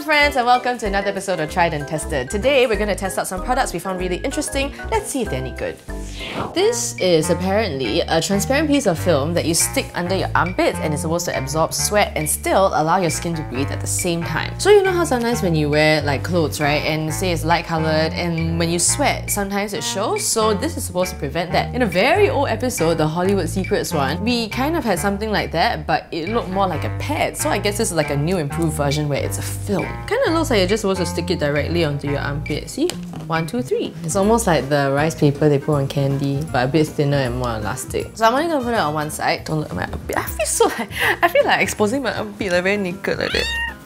friends, and welcome to another episode of Tried and Tested. Today we're going to test out some products we found really interesting. Let's see if they're any good. This is apparently a transparent piece of film that you stick under your armpits and it's supposed to absorb sweat and still allow your skin to breathe at the same time. So you know how sometimes when you wear like clothes, right, and say it's light coloured, and when you sweat, sometimes it shows? So this is supposed to prevent that. In a very old episode, the Hollywood Secrets one, we kind of had something like that, but it looked more like a pad. So I guess this is like a new improved version where it's a film. Kind of looks like you're just supposed to stick it directly onto your armpit. See? 1, 2, 3. It's almost like the rice paper they put on candy, but a bit thinner and more elastic. So I'm only gonna put it on one side. Don't look at my armpit. I feel like exposing my armpit like very naked like that.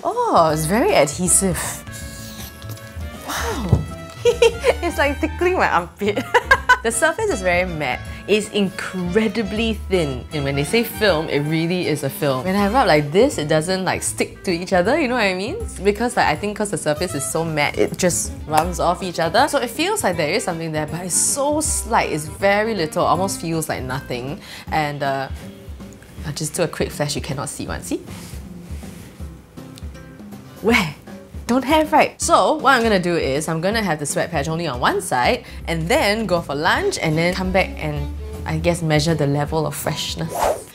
Oh, it's very adhesive. Wow. It's like tickling my armpit. The surface is very matte. It's incredibly thin. And when they say film, it really is a film. When I rub like this, it doesn't like stick to each other, you know what I mean? Because like, I think because the surface is so matte, it just runs off each other. So it feels like there is something there, but it's so slight. It's very little, almost feels like nothing. And I'll just do a quick flash, you cannot see one. See? Where? Don't have, right? So what I'm gonna do is I'm gonna have the sweat patch only on one side and then go for lunch and then come back and I guess measure the level of freshness.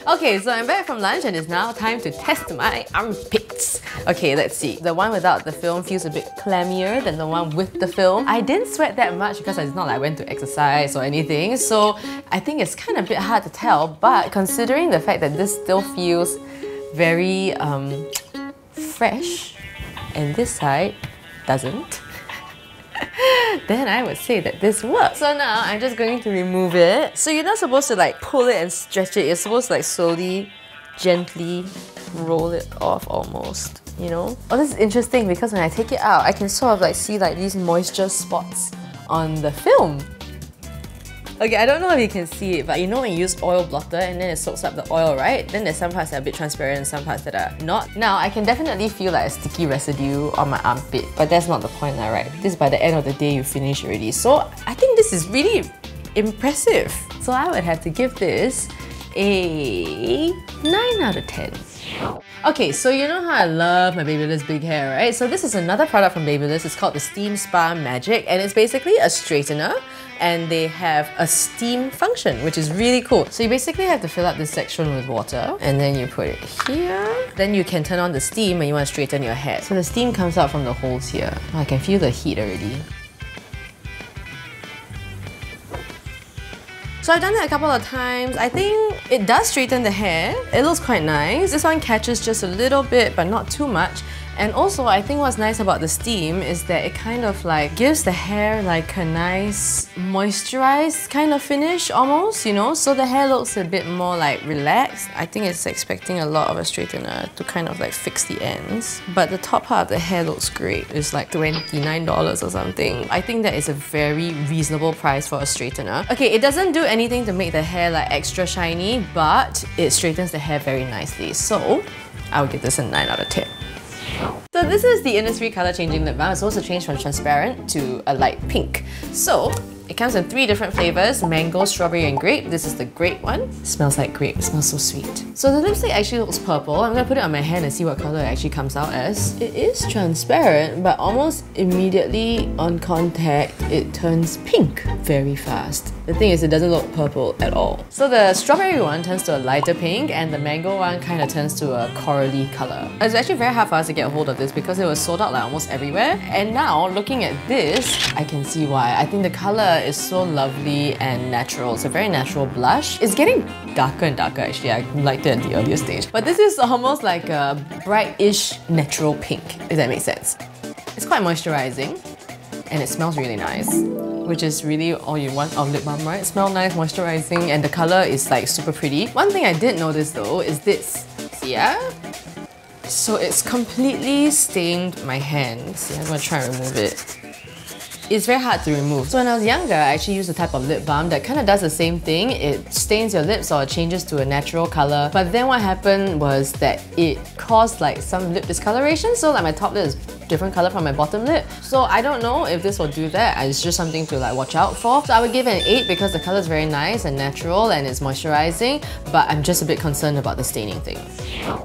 Okay, so I'm back from lunch and it's now time to test my armpits. Okay, let's see. The one without the film feels a bit clammier than the one with the film. I didn't sweat that much because it's not like I went to exercise or anything, so I think it's kind of a bit hard to tell, but considering the fact that this still feels very fresh, and this side doesn't, then I would say that this works. So now I'm just going to remove it. So you're not supposed to like pull it and stretch it, you're supposed to like slowly, gently roll it off almost, you know? Oh, this is interesting because when I take it out, I can sort of like see like these moisture spots on the film. Okay, I don't know if you can see it, but you know when you use oil blotter and then it soaks up the oil, right? Then there's some parts that are a bit transparent and some parts that are not. Now, I can definitely feel like a sticky residue on my armpit, but that's not the point now, right? This is by the end of the day you finish already. So I think this is really impressive. So I would have to give this a 9 out of 10. Okay, so you know how I love my Babyliss big hair, right? So this is another product from Babyliss. It's called the Steam Spa Magic and it's basically a straightener and they have a steam function, which is really cool. So you basically have to fill up this section with water and then you put it here. Then you can turn on the steam when you want to straighten your hair. So the steam comes out from the holes here. Oh, I can feel the heat already. So I've done that a couple of times. I think it does straighten the hair. It looks quite nice. This one catches just a little bit, but not too much. And also, I think what's nice about the steam is that it kind of like gives the hair like a nice moisturized kind of finish almost, you know? So the hair looks a bit more like relaxed. I think it's expecting a lot of a straightener to kind of like fix the ends. But the top part of the hair looks great. It's like $29 or something. I think that is a very reasonable price for a straightener. Okay, it doesn't do anything to make the hair like extra shiny, but it straightens the hair very nicely. So I would give this a 9 out of 10. So this is the Innisfree colour changing lip balm. It's supposed to change from transparent to a light pink. So it comes in 3 different flavours: mango, strawberry and grape. This is the grape one. It smells like grape. It smells so sweet. So the lipstick actually looks purple. I'm going to put it on my hand and see what colour it actually comes out as. It is transparent, but almost immediately on contact it turns pink very fast. The thing is, it doesn't look purple at all. So the strawberry one turns to a lighter pink and the mango one kind of turns to a corally colour. It's actually very hard for us to get a hold of this because it was sold out like almost everywhere. And now, looking at this, I can see why. I think the colour is so lovely and natural. It's a very natural blush. It's getting darker and darker actually. I liked it at the earlier stage. But this is almost like a bright-ish natural pink, if that makes sense. It's quite moisturising and it smells really nice, which is really all you want of lip balm, right? Smell nice, moisturising, and the colour is like super pretty. One thing I did notice though is this. See, yeah? So it's completely stained my hand. See, I'm gonna try and remove it. It's very hard to remove. So when I was younger, I actually used a type of lip balm that kind of does the same thing. It stains your lips or it changes to a natural colour. But then what happened was that it caused like some lip discoloration. So like my top lip is different color from my bottom lip. So I don't know if this will do that. It's just something to like watch out for. So I would give it an 8 because the color is very nice and natural and it's moisturizing, but I'm just a bit concerned about the staining thing.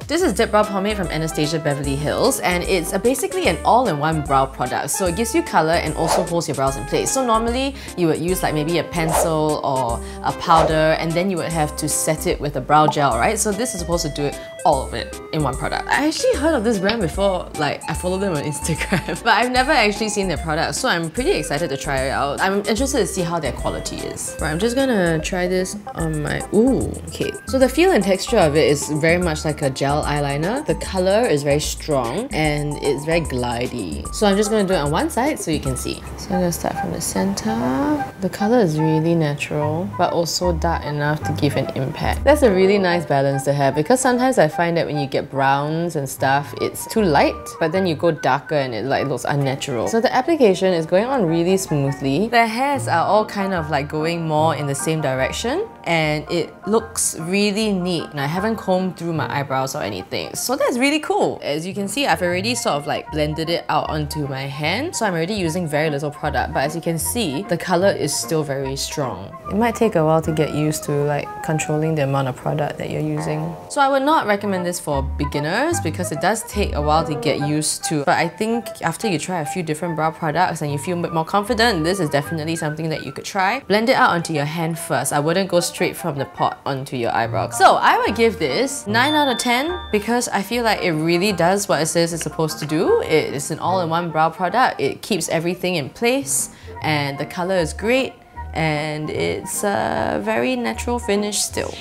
This is Dip Brow Pomade from Anastasia Beverly Hills, and it's basically an all-in-one brow product. So it gives you color and also holds your brows in place. So normally you would use like maybe a pencil or a powder, and then you would have to set it with a brow gel, right? So this is supposed to do it, all of it, in one product. I actually heard of this brand before, like I follow them on Instagram, but I've never actually seen their product, so I'm pretty excited to try it out. I'm interested to see how their quality is. Right, I'm just gonna try this on my... Ooh, okay. So the feel and texture of it is very much like a gel eyeliner. The color is very strong and it's very glidey. So I'm just gonna do it on one side so you can see. So I'm gonna start from the center. The color is really natural, but also dark enough to give an impact. That's a really nice balance to have, because sometimes I find that when you get browns and stuff, it's too light, but then you go darker and it like looks unnatural. So the application is going on really smoothly. The hairs are all kind of like going more in the same direction, and it looks really neat. And I haven't combed through my eyebrows or anything, so that's really cool. As you can see, I've already sort of like blended it out onto my hand, so I'm already using very little product, but as you can see, the color is still very strong. It might take a while to get used to like controlling the amount of product that you're using. So I would not recommend this for beginners because it does take a while to get used to, but I think after you try a few different brow products and you feel a bit more confident, this is definitely something that you could try. Blend it out onto your hand first. I wouldn't go straight from the pot onto your eyebrow. So I would give this 9 out of 10 because I feel like it really does what it says it's supposed to do. It is an all-in-one brow product. It keeps everything in place and the color is great, and it's a very natural finish still.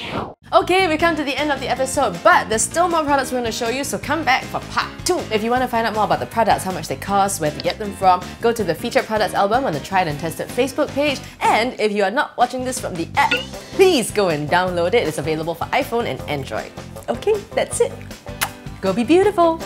Okay, we come to the end of the episode, but there's still more products we're going to show you, so come back for part 2. If you want to find out more about the products, how much they cost, where to get them from, go to the Featured Products album on the Tried and Tested Facebook page, and if you are not watching this from the app, please go and download it. It's available for iPhone and Android. Okay, that's it. Go be beautiful!